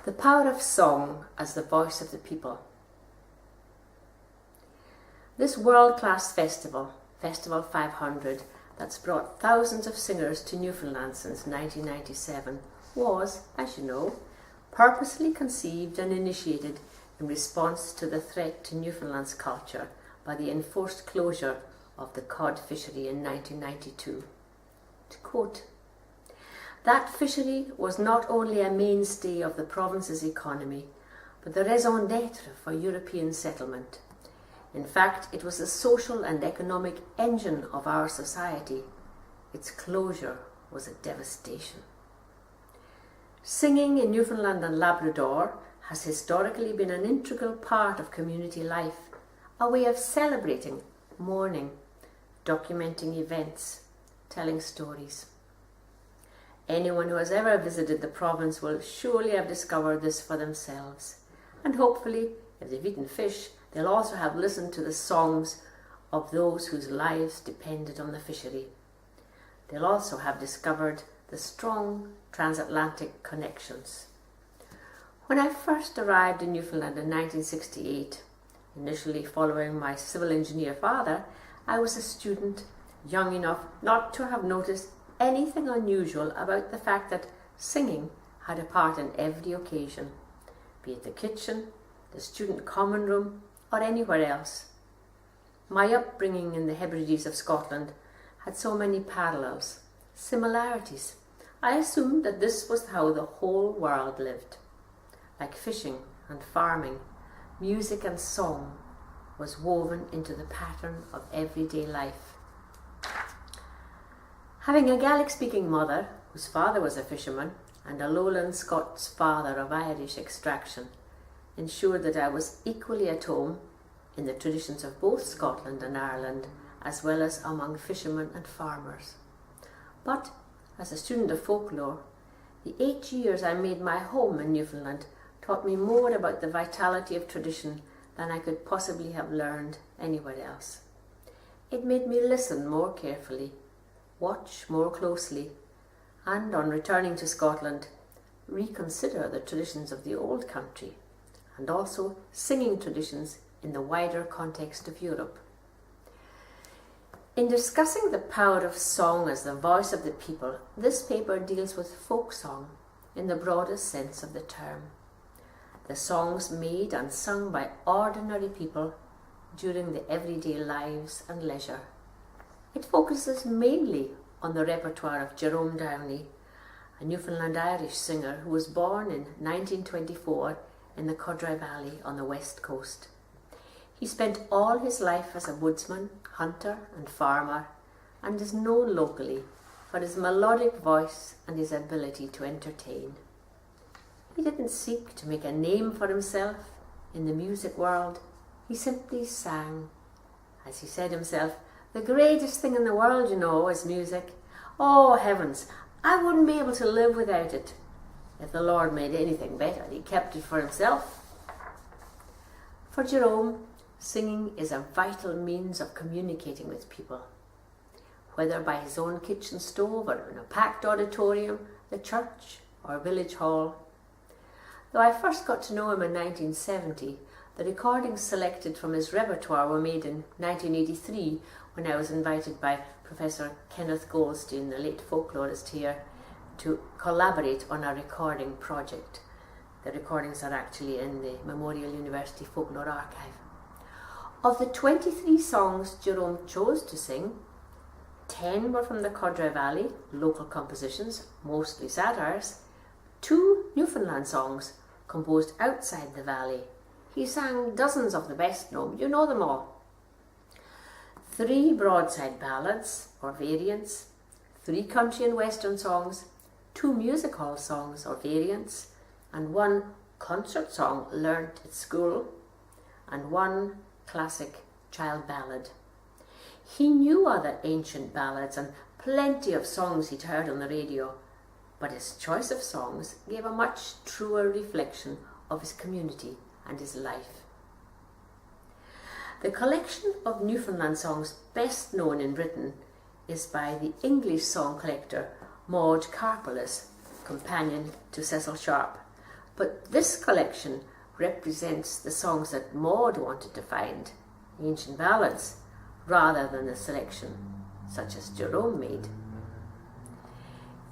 The power of song as the voice of the people. This world-class festival, Festival 500, that's brought thousands of singers to Newfoundland since 1997, was, as you know, purposely conceived and initiated in response to the threat to Newfoundland's culture by the enforced closure of the cod fishery in 1992. To quote, "That fishery was not only a mainstay of the province's economy, but the raison d'etre for European settlement. In fact, it was the social and economic engine of our society. Its closure was a devastation." Singing in Newfoundland and Labrador has historically been an integral part of community life, a way of celebrating, mourning, documenting events, telling stories. Anyone who has ever visited the province will surely have discovered this for themselves, and hopefully, if they've eaten fish, they'll also have listened to the songs of those whose lives depended on the fishery. They'll also have discovered the strong transatlantic connections. When I first arrived in Newfoundland in 1968, initially following my civil engineer father, I was a student, young enough not to have noticed anything unusual about the fact that singing had a part in every occasion, be it the kitchen, the student common room, or anywhere else. My upbringing in the Hebrides of Scotland had so many parallels, similarities. I assumed that this was how the whole world lived. Like fishing and farming, music and song was woven into the pattern of everyday life. Having a Gaelic-speaking mother, whose father was a fisherman, and a lowland Scots father of Irish extraction, ensured that I was equally at home in the traditions of both Scotland and Ireland, as well as among fishermen and farmers. But as a student of folklore, the 8 years I made my home in Newfoundland taught me more about the vitality of tradition than I could possibly have learned anywhere else. It made me listen more carefully, watch more closely, and on returning to Scotland, reconsider the traditions of the old country, and also singing traditions in the wider context of Europe. In discussing the power of song as the voice of the people, this paper deals with folk song in the broadest sense of the term. The songs made and sung by ordinary people during their everyday lives and leisure. It focuses mainly on the repertoire of Jerome Downey, a Newfoundland Irish singer who was born in 1924 in the Codry Valley on the west coast. He spent all his life as a woodsman, hunter and farmer, and is known locally for his melodic voice and his ability to entertain. He didn't seek to make a name for himself in the music world. He simply sang. As he said himself, "The greatest thing in the world, you know, is music. Oh, heavens, I wouldn't be able to live without it. If the Lord made anything better, he kept it for himself." For Jerome, singing is a vital means of communicating with people, whether by his own kitchen stove or in a packed auditorium, the church or village hall. Though I first got to know him in 1970, the recordings selected from his repertoire were made in 1983 when I was invited by Professor Kenneth Goldstein, the late folklorist here, to collaborate on a recording project. The recordings are actually in the Memorial University Folklore Archive. Of the 23 songs Jerome chose to sing, 10 were from the Codry Valley, local compositions, mostly satires, 2 Newfoundland songs composed outside the valley. He sang dozens of the best known, you know them all. 3 broadside ballads or variants, 3 country and western songs, 2 music hall songs or variants, and 1 concert song learnt at school, and 1 classic child ballad. He knew other ancient ballads and plenty of songs he'd heard on the radio, but his choice of songs gave a much truer reflection of his community and his life. The collection of Newfoundland songs best known in Britain is by the English song collector Maud Karpeles, companion to Cecil Sharp, But this collection represents the songs that Maud wanted to find, ancient ballads, rather than the selection such as Jerome made.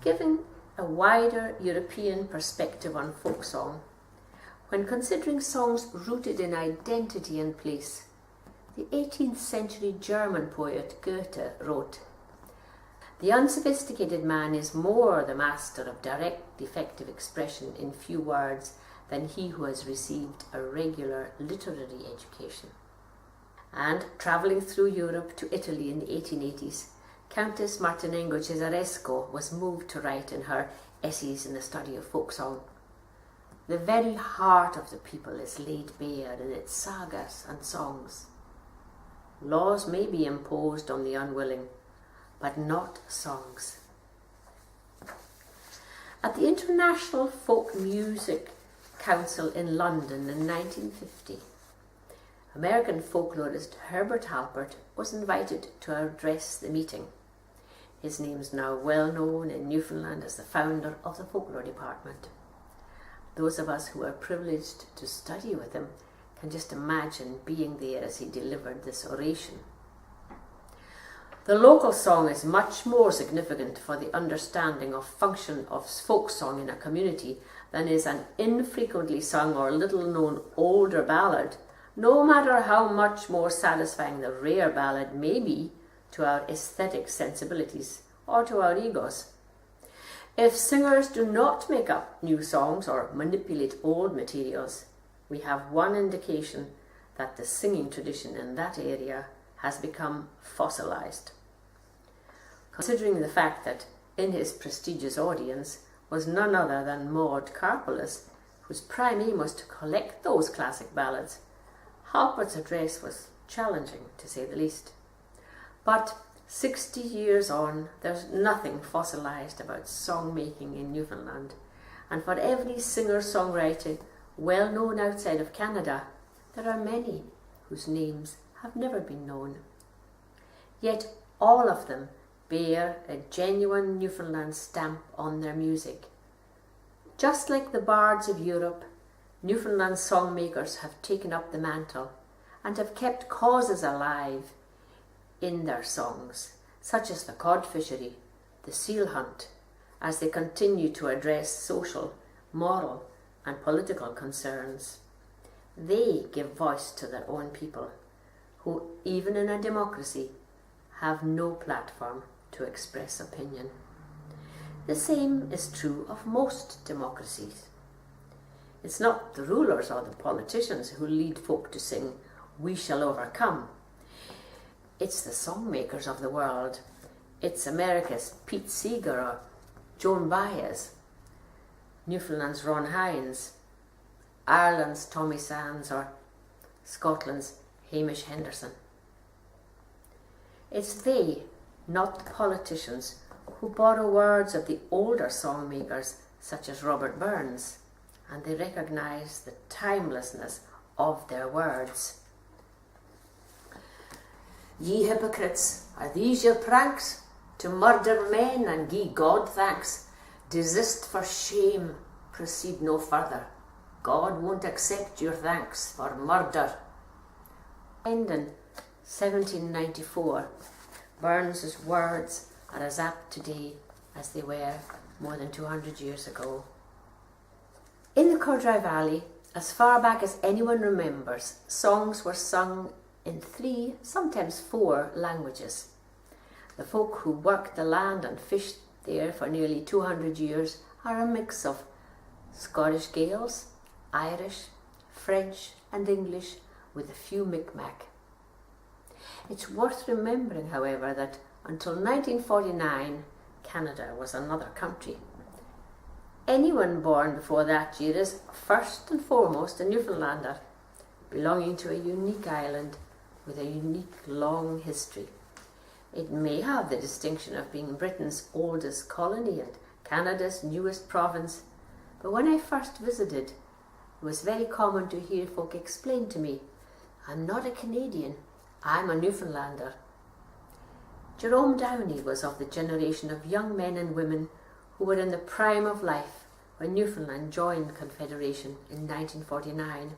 Giving a wider European perspective on folk song, when considering songs rooted in identity and place, the 18th century German poet Goethe wrote, "The unsophisticated man is more the master of direct, effective expression in few words than he who has received a regular literary education." And travelling through Europe to Italy in the 1880s, Countess Martinengo Cesaresco was moved to write in her Essays in the Study of Folk Song, "The very heart of the people is laid bare in its sagas and songs. Laws may be imposed on the unwilling, but not songs." At the International Folk Music Council in London in 1950, American folklorist Herbert Halpert was invited to address the meeting. His name is now well known in Newfoundland as the founder of the folklore department. Those of us who are privileged to study with him can just imagine being there as he delivered this oration. The local song is much more significant for the understanding of function of folk song in a community than is an infrequently sung or little known older ballad, no matter how much more satisfying the rare ballad may be to our aesthetic sensibilities or to our egos. If singers do not make up new songs or manipulate old materials, we have one indication that the singing tradition in that area has become fossilized. Considering the fact that in his prestigious audience was none other than Maud Karpeles, whose prime aim was to collect those classic ballads, Halpert's address was challenging, to say the least. But 60 years on, there's nothing fossilized about song-making in Newfoundland, and for every singer-songwriter well known outside of Canada, there are many whose names have never been known. Yet all of them bear a genuine Newfoundland stamp on their music. Just like the bards of Europe, Newfoundland songmakers have taken up the mantle and have kept causes alive in their songs, such as the cod fishery, the seal hunt, as they continue to address social, moral and political concerns. They give voice to their own people, who, even in a democracy, have no platform to express opinion. The same is true of most democracies. It's not the rulers or the politicians who lead folk to sing, "We shall overcome." It's the songmakers of the world. It's America's Pete Seeger or Joan Baez, Newfoundland's Ron Hines, Ireland's Tommy Sands, or Scotland's Hamish Henderson. It's they, not the politicians, who borrow words of the older songmakers such as Robert Burns, and they recognise the timelessness of their words. "Ye hypocrites, are these your pranks? To murder men and gie God thanks? Desist for shame, proceed no further. God won't accept your thanks for murder." And in 1794, Burns's words are as apt today as they were more than 200 years ago. In the Cordry Valley, as far back as anyone remembers, songs were sung in 3, sometimes 4 languages. The folk who worked the land and fished there for nearly 200 years are a mix of Scottish Gaels, Irish, French and English with a few Micmac. It's worth remembering, however, that until 1949, Canada was another country. Anyone born before that year is first and foremost a Newfoundlander, belonging to a unique island with a unique long history. It may have the distinction of being Britain's oldest colony and Canada's newest province, but when I first visited, it was very common to hear folk explain to me, "I'm not a Canadian, I'm a Newfoundlander." Jerome Downey was of the generation of young men and women who were in the prime of life when Newfoundland joined Confederation in 1949.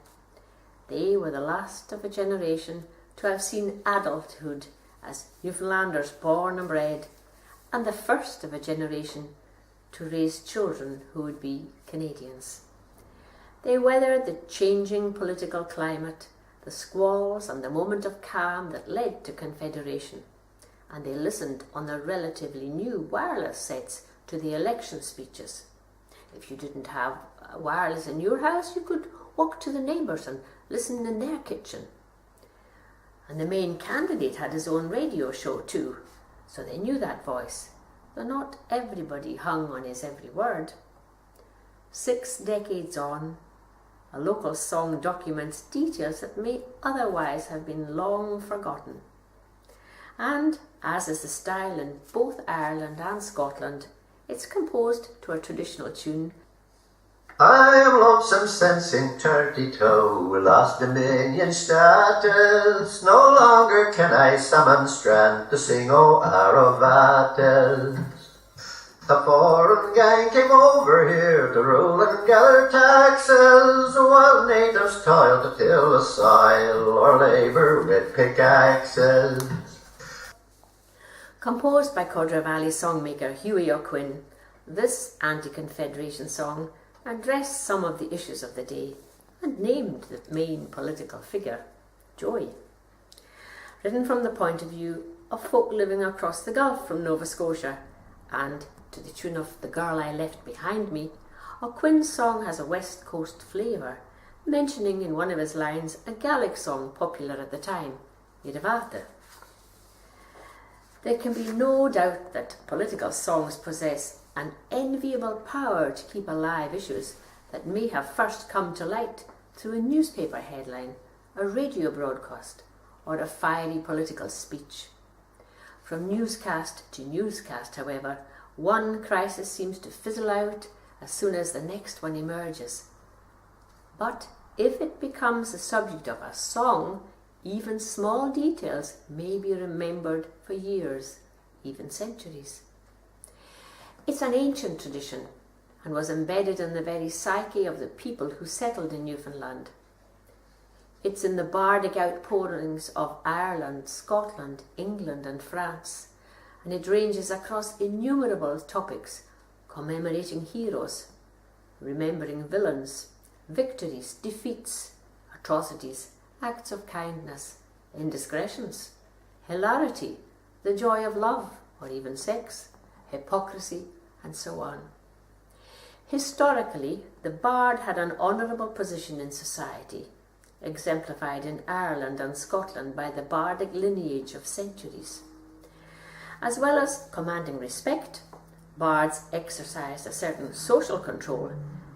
They were the last of a generation to have seen adulthood as Newfoundlanders born and bred, and the first of a generation to raise children who would be Canadians. They weathered the changing political climate, the squalls and the moment of calm that led to Confederation, and they listened on the relatively new wireless sets to the election speeches. If you didn't have wireless in your house, you could walk to the neighbours and listen in their kitchen. And the main candidate had his own radio show too, so they knew that voice, though not everybody hung on his every word. 6 decades on, a local song documents details that may otherwise have been long forgotten. And, as is the style in both Ireland and Scotland, it's composed to a traditional tune. I am lonesome sensing 32, lost dominion status. No longer can I summon strength to sing O Aravatas. A foreign gang came over here to rule and gather taxes, while natives toil to till the soil or labour with pickaxes. Composed by Codra Valley songmaker Hughie O'Quinn, this anti-Confederation song addressed some of the issues of the day and named the main political figure, Joy. Written from the point of view of folk living across the Gulf from Nova Scotia, and to the tune of The Girl I Left Behind Me, O'Quinn's song has a West Coast flavour, mentioning in one of his lines a Gaelic song popular at the time, Iravata. There can be no doubt that political songs possess an enviable power to keep alive issues that may have first come to light through a newspaper headline, a radio broadcast, or a fiery political speech. From newscast to newscast, however, one crisis seems to fizzle out as soon as the next one emerges. But if it becomes the subject of a song, even small details may be remembered for years, even centuries. It's an ancient tradition and was embedded in the very psyche of the people who settled in Newfoundland. It's in the bardic outpourings of Ireland, Scotland, England and France, and it ranges across innumerable topics, commemorating heroes, remembering villains, victories, defeats, atrocities, acts of kindness, indiscretions, hilarity, the joy of love or even sex, hypocrisy, and so on. Historically, the bard had an honourable position in society, exemplified in Ireland and Scotland by the bardic lineage of centuries. As well as commanding respect, bards exercised a certain social control,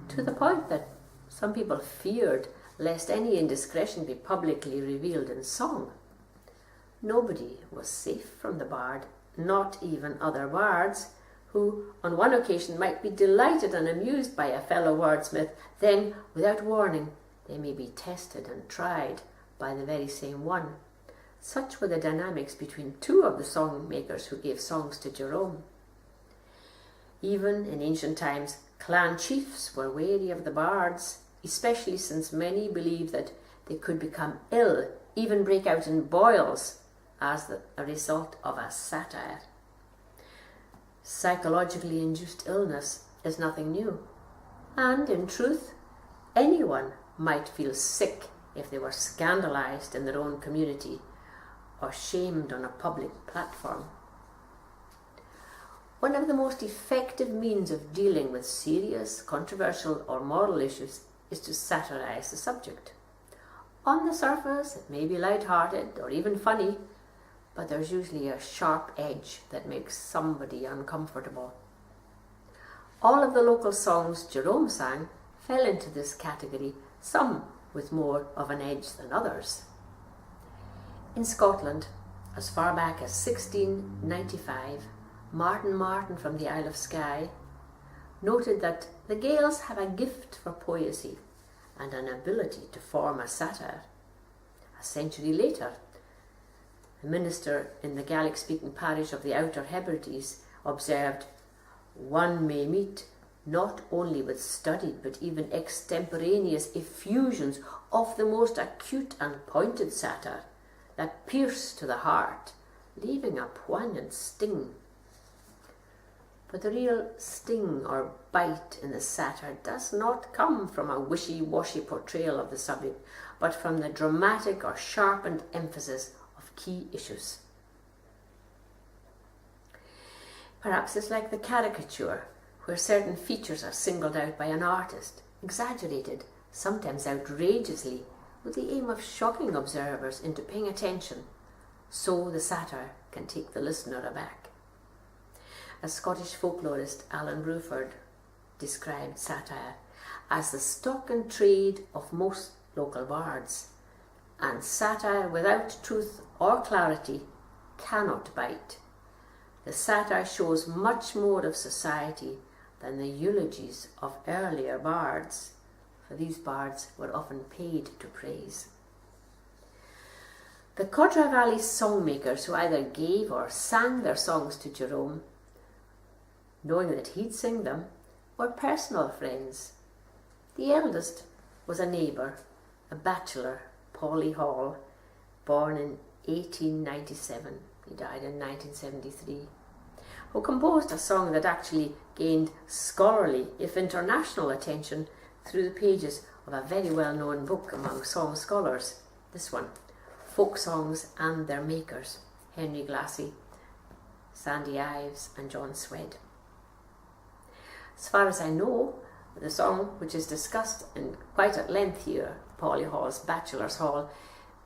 to the point that some people feared lest any indiscretion be publicly revealed in song. Nobody was safe from the bard, not even other bards, who on one occasion might be delighted and amused by a fellow wordsmith, then, without warning, they may be tested and tried by the very same one. Such were the dynamics between two of the song makers who gave songs to Jerome. Even in ancient times, clan chiefs were wary of the bards, especially since many believed that they could become ill, even break out in boils, as a result of a satire. Psychologically induced illness is nothing new, and in truth, anyone might feel sick if they were scandalized in their own community or shamed on a public platform. One of the most effective means of dealing with serious, controversial or moral issues is to satirize the subject. On the surface, it may be light-hearted or even funny, but there's usually a sharp edge that makes somebody uncomfortable. All of the local songs Jerome sang fell into this category, some with more of an edge than others. In Scotland, as far back as 1695, Martin from the Isle of Skye noted that the Gaels have a gift for poesy and an ability to form a satire. A century later, a minister in the Gaelic-speaking parish of the Outer Hebrides observed, "One may meet not only with studied but even extemporaneous effusions of the most acute and pointed satire that pierce to the heart, leaving a poignant sting. But the real sting or bite in the satire does not come from a wishy-washy portrayal of the subject, but from the dramatic or sharpened emphasis of key issues. Perhaps it's like the caricature, where certain features are singled out by an artist, exaggerated, sometimes outrageously, with the aim of shocking observers into paying attention, so the satire can take the listener aback. As Scottish folklorist Alan Bruford described satire as the stock and trade of most local bards, and satire without truth or clarity cannot bite. The satire shows much more of society than the eulogies of earlier bards, for these bards were often paid to praise. The Codra Valley songmakers who either gave or sang their songs to Jerome, knowing that he'd sing them, were personal friends. The eldest was a neighbour, a bachelor, Paulie Hall, born in 1897, he died in 1973, who composed a song that actually gained scholarly, if international, attention through the pages of a very well-known book among song scholars, this one, Folk Songs and Their Makers, Henry Glassy, Sandy Ives and John Swed. As far as I know, the song, which is discussed in quite at length here, Paulie Hall's Bachelor's Hall,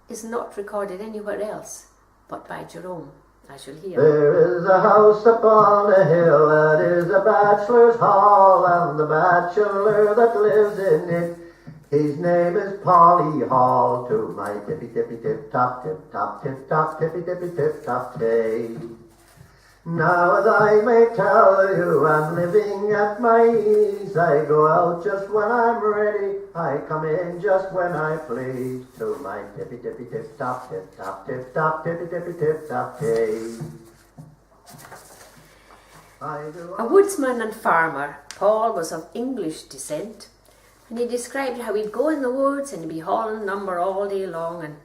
is not recorded anywhere else but by Jerome, as you'll hear. There is a house upon a hill that is a bachelor's hall, and the bachelor that lives in it, his name is Paulie Hall. To my tippy tippy tip top tippy tippy tip top tay. Now as I may tell you, I'm living at my ease. I go out just when I'm ready, I come in just when I please. To my tippy tippy tip top tippy tippy tip top tay. A woodsman and farmer, Paul was of English descent, and he described how he'd go in the woods and he'd be hauling lumber all day long, and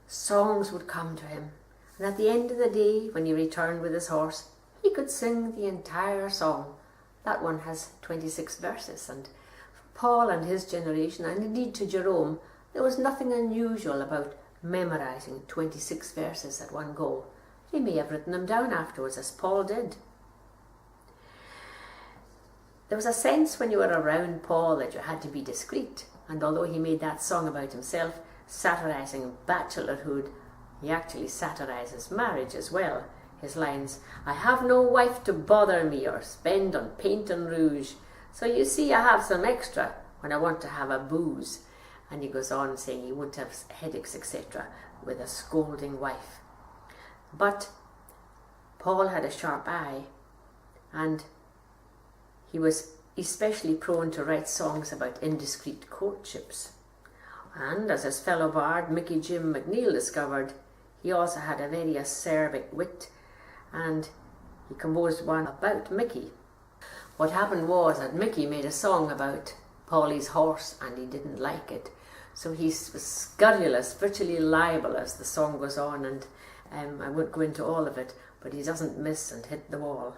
songs would come to him. And at the end of the day, when he returned with his horse, he could sing the entire song. That one has 26 verses, and for Paul and his generation, and indeed to Jerome, there was nothing unusual about memorising 26 verses at one go. He may have written them down afterwards, as Paul did. There was a sense when you were around Paul that you had to be discreet, and although he made that song about himself, satirising bachelorhood, he actually satirises marriage as well. His lines, "I have no wife to bother me or spend on paint and rouge, so you see I have some extra when I want to have a booze." And he goes on saying he won't have headaches, etc., with a scolding wife. But Paul had a sharp eye, and he was especially prone to write songs about indiscreet courtships. And as his fellow bard Mickey Jim McNeill discovered, he also had a very acerbic wit, and he composed one about Mickey. What happened was that Mickey made a song about Paulie's horse and he didn't like it. So he was scurrilous, virtually libelous as the song goes on, and I won't go into all of it, but he doesn't miss and hit the wall.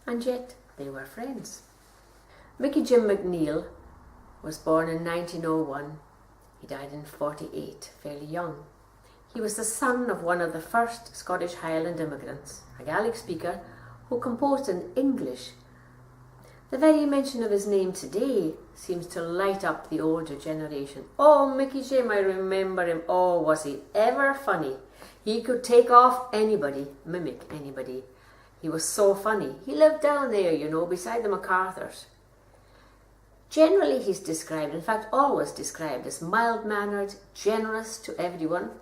And yet they were friends. Mickey Jim McNeill was born in 1901. He died in 48, fairly young. He was the son of one of the first Scottish Highland immigrants, a Gaelic speaker who composed in English. The very mention of his name today seems to light up the older generation. "Oh, Mickey Jim, I remember him. Oh, was he ever funny. He could take off anybody, mimic anybody. He was so funny. He lived down there, you know, beside the MacArthurs." Generally he's described, in fact always described, as mild-mannered, generous to everyone.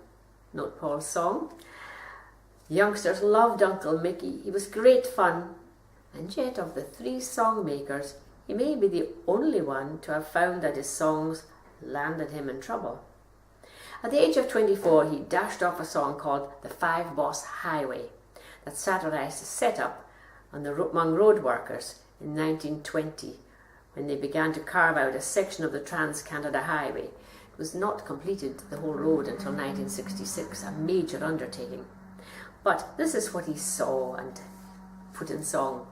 Note Paul's song. Youngsters loved Uncle Mickey. He was great fun. And yet of the three song makers, he may be the only one to have found that his songs landed him in trouble. At the age of 24, he dashed off a song called The Five Boss Highway that satirised the setup among road workers in 1920 when they began to carve out a section of the Trans-Canada Highway. It was not completed, the whole road, until 1966, a major undertaking. But this is what he saw and put in song.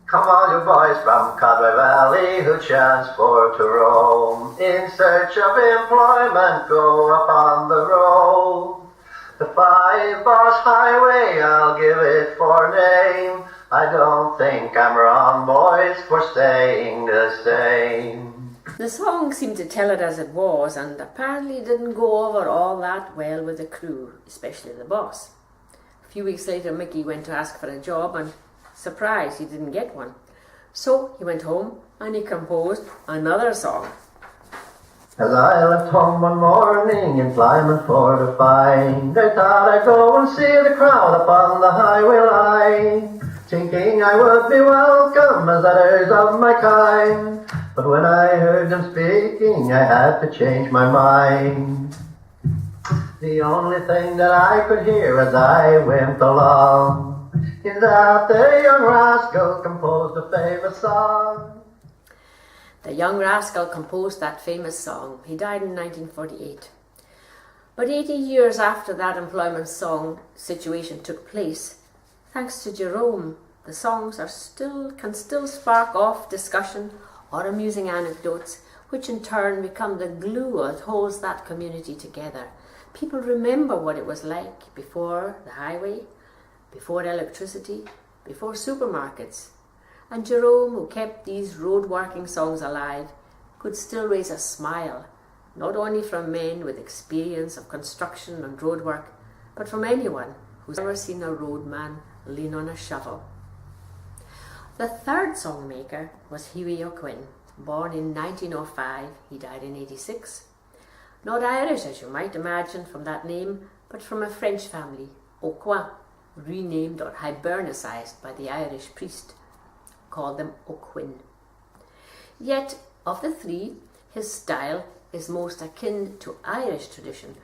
Come all you boys from Codway Valley who chance for to roam, in search of employment go up on the road. The 5-boss highway, I'll give it for name. I don't think I'm wrong, boys, for saying the same. The song seemed to tell it as it was, and apparently didn't go over all that well with the crew, especially the boss. A few weeks later, Mickey went to ask for a job, and surprise, he didn't get one. So he went home and he composed another song. As I left home one morning in Plymouth for to find, I thought I'd go and see the crowd upon the highway line, thinking I would be welcome as others of my kind. But when I heard them speaking, I had to change my mind. The only thing that I could hear as I went along is that the young rascal composed a famous song. The young rascal composed that famous song. He died in 1948. But 80 years after that employment song situation took place, thanks to Jerome, the songs can still spark off discussion or amusing anecdotes, which in turn become the glue that holds that community together. People remember what it was like before the highway, before electricity, before supermarkets. And Jerome, who kept these road-working songs alive, could still raise a smile, not only from men with experience of construction and roadwork, but from anyone who's ever seen a roadman lean on a shovel. The third songmaker was Hughie O'Quinn. Born in 1905, he died in 86. Not Irish, as you might imagine from that name, but from a French family, O'Quin, renamed or hibernicized by the Irish priest, called them O'Quinn. Yet, of the three, his style is most akin to Irish tradition,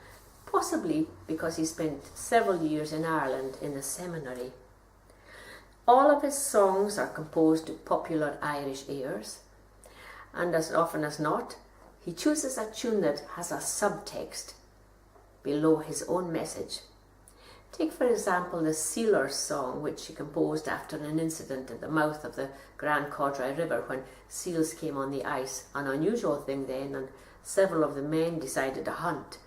possibly because he spent several years in Ireland in a seminary. All of his songs are composed to popular Irish airs, and as often as not, he chooses a tune that has a subtext below his own message. Take, for example, the Sealers song, which he composed after an incident at the mouth of the Grand Codrai River when seals came on the ice, an unusual thing then, and several of the men decided to hunt.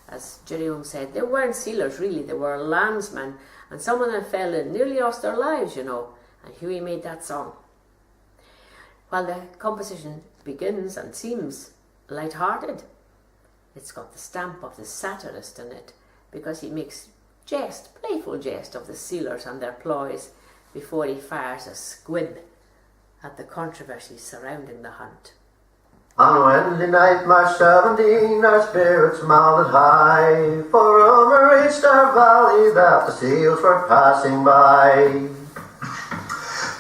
As Jerome said, they weren't sealers really, they were landsmen, and some of them fell in, nearly lost their lives, and Hughie made that song. While the composition begins and seems light-hearted, it's got the stamp of the satirist in it, because he makes playful jest of the sealers and their ploys before he fires a squib at the controversy surrounding the hunt. On Wednesday night, March 17, our spirits mounted high, for rumour reached our valley that the seals were passing by.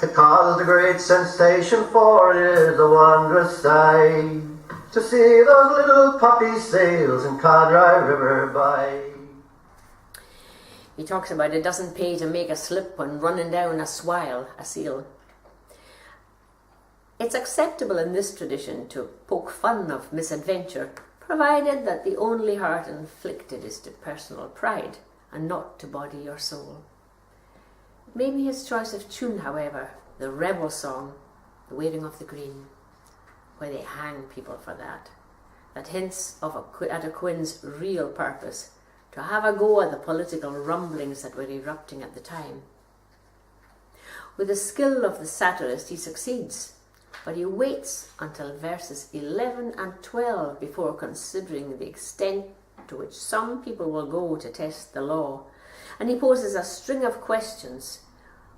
It caused a great sensation, for it is a wondrous sight to see those little puppy sails in Codrai River by. He talks about it doesn't pay to make a slip when running down a swile, a seal. It's acceptable in this tradition to poke fun of misadventure, provided that the only hurt inflicted is to personal pride and not to body or soul. Maybe his choice of tune, however, the rebel song, The Waving of the Green, where they hang people for that hints at O'Quinn's real purpose, to have a go at the political rumblings that were erupting at the time. With the skill of the satirist, he succeeds, but he waits until verses 11 and 12 before considering the extent to which some people will go to test the law, and he poses a string of questions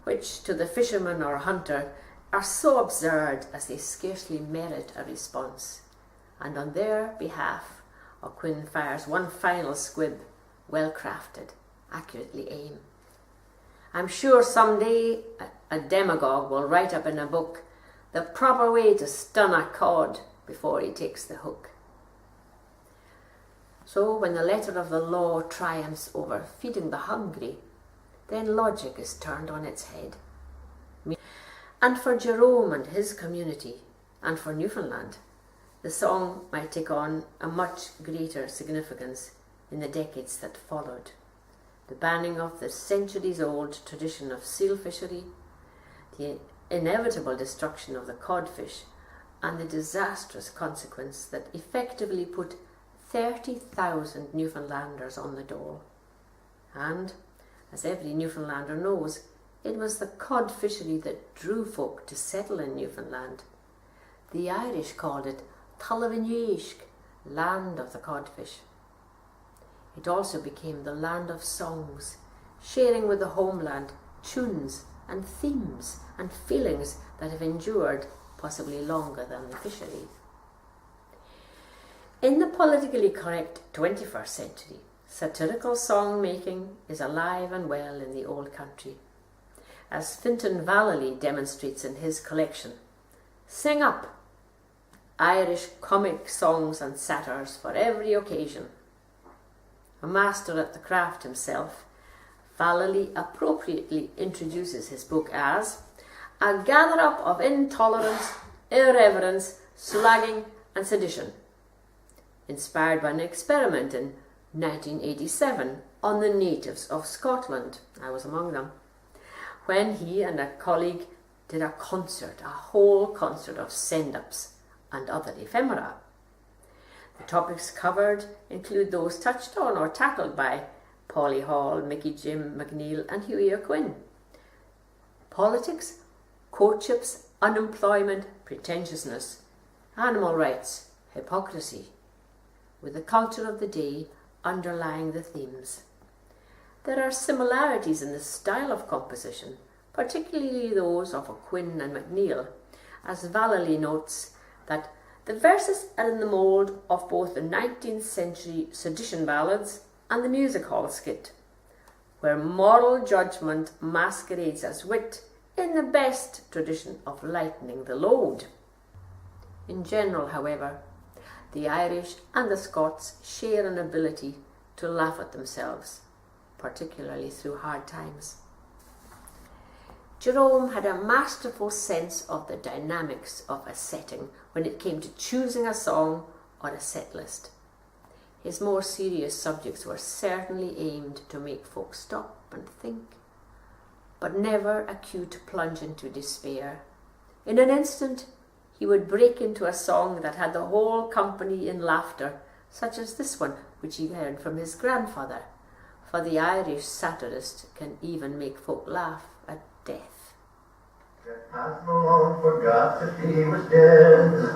which, to the fisherman or hunter, are so absurd as they scarcely merit a response. And on their behalf, O'Quinn fires one final squib, well crafted, accurately aimed. I'm sure someday a demagogue will write up in a book the proper way to stun a cod before he takes the hook. So when the letter of the law triumphs over feeding the hungry, then logic is turned on its head. And for Jerome and his community, and for Newfoundland, the song might take on a much greater significance in the decades that followed. The banning of the centuries-old tradition of seal fishery, the inevitable destruction of the codfish, and the disastrous consequence that effectively put 30,000 Newfoundlanders on the dole. And, as every Newfoundlander knows, it was the cod fishery that drew folk to settle in Newfoundland. The Irish called it Tullavinyeishk, land of the codfish. It also became the land of songs, sharing with the homeland tunes and themes and feelings that have endured possibly longer than the fishery. In the politically correct 21st century, satirical song making is alive and well in the old country, as Fintan Vallely demonstrates in his collection, Sing Up! Irish comic songs and satires for every occasion. A master at the craft himself, Vallely appropriately introduces his book as a gather-up of intolerance, irreverence, slagging and sedition, inspired by an experiment in 1987 on the natives of Scotland. I was among them, when he and a colleague did a whole concert of send-ups and other ephemera. The topics covered include those touched on or tackled by Paulie Hall, Mickey Jim McNeil and Hughie O'Quinn. Politics, courtships, unemployment, pretentiousness, animal rights, hypocrisy, with the culture of the day underlying the themes. There are similarities in the style of composition, particularly those of O'Quinn and McNeil, as Vallely notes that the verses are in the mould of both the 19th century sedition ballads and the music hall skit, where moral judgment masquerades as wit in the best tradition of lightening the load. In general, however, the Irish and the Scots share an ability to laugh at themselves, particularly through hard times. Jerome had a masterful sense of the dynamics of a setting when it came to choosing a song or a set list. His more serious subjects were certainly aimed to make folk stop and think, but never a cue to plunge into despair. In an instant, he would break into a song that had the whole company in laughter, such as this one, which he heard from his grandfather, for the Irish satirist can even make folk laugh at death. Malone forgot that he was dead, and he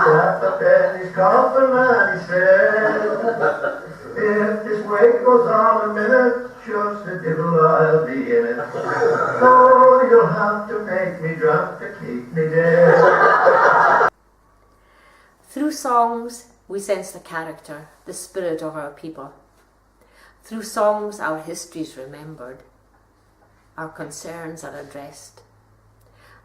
sat up in his coffin and he said, if this wait goes on a minute, just the devil I'll be in it. Oh, you'll have to make me drunk to keep me dead. Through songs, we sense the character, the spirit of our people. Through songs, our history is remembered, our concerns are addressed.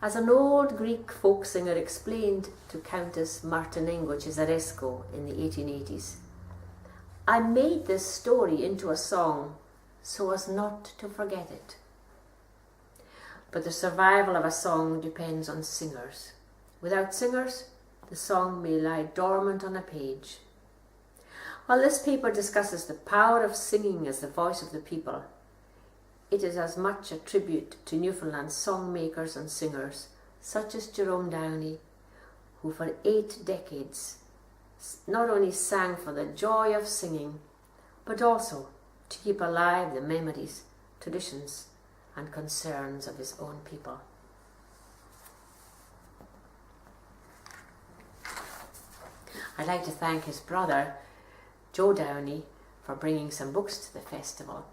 As an old Greek folk singer explained to Countess Martinengo Cesarescu in the 1880s, I made this story into a song so as not to forget it. But the survival of a song depends on singers. Without singers, the song may lie dormant on a page. While this paper discusses the power of singing as the voice of the people, it is as much a tribute to Newfoundland's songmakers and singers, such as Jerome Downey, who for 8 decades not only sang for the joy of singing, but also to keep alive the memories, traditions, and concerns of his own people. I'd like to thank his brother, Joe Downey, for bringing some books to the festival.